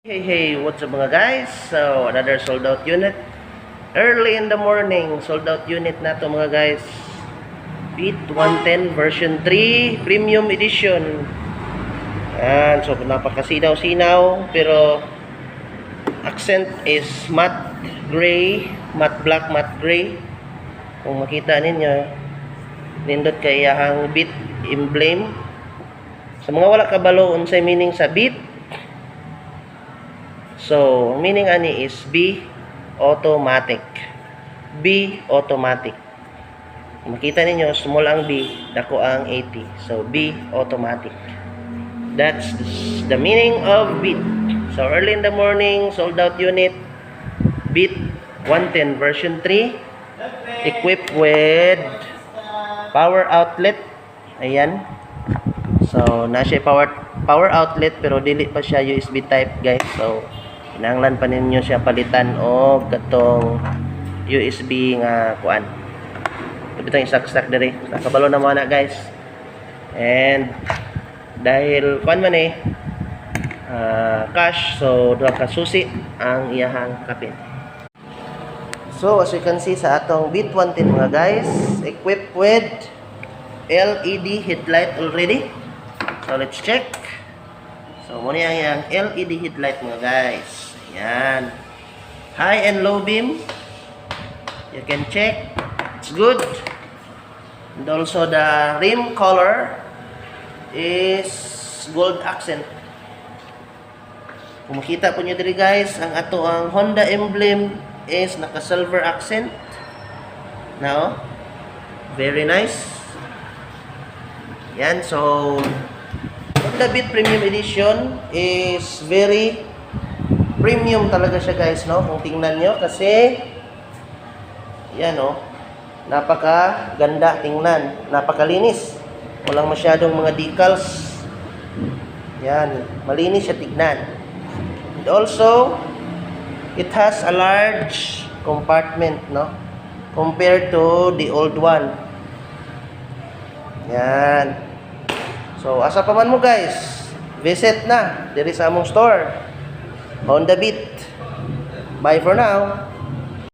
Hey, what's up mga guys? So, another sold out unit. Early in the morning, sold out unit na to mga guys. Beat 110 version 3 premium edition. Ayan, so napakasinaw-sinaw pero accent is matte gray, matte black, matte gray. Kung makita ninyo, nindot kay iyahang beat emblem. Sa mga wala kabalo unsay meaning sa beat. So, meaning ani is B automatic. B automatic. Makita ninyo, small ang B, dako ang 80. So, B automatic. That's the meaning of beat. So, early in the morning, sold out unit. Beat 110 version 3. Equipped with power outlet. Ayan. So, nasa power outlet pero dili pa siya USB type, guys. So, kinahanglan pa ninyo siya palitan o katong USB nga kuan. Bitang isak-sak diri. Nakabalo na mo na, guys. And dahil kuan man cash, so duha ka susi ang iyahang kapin. So as you can see sa atong Beat 110 mga guys, equipped with LED headlight already. So let's check. So muna ang LED headlight mga guys. Ayan. High and low beam. You can check. It's good. And also the rim color is gold accent. Kung makita po nyo diri guys, ang ato ang Honda emblem is naka silver accent. Now, very nice. Yan, so Honda Beat Premium Edition is very premium talaga siya guys, no? Kung tingnan nyo kasi yan, no? Napaka ganda tingnan, napakalinis. Walang masyadong mga decals. Yan, malinis siya tignan. And also, it has a large compartment, no? Compared to the old one. Yan. So, asa pa man mo guys, visit na diri sa among store. Honda Beat. Bye for now.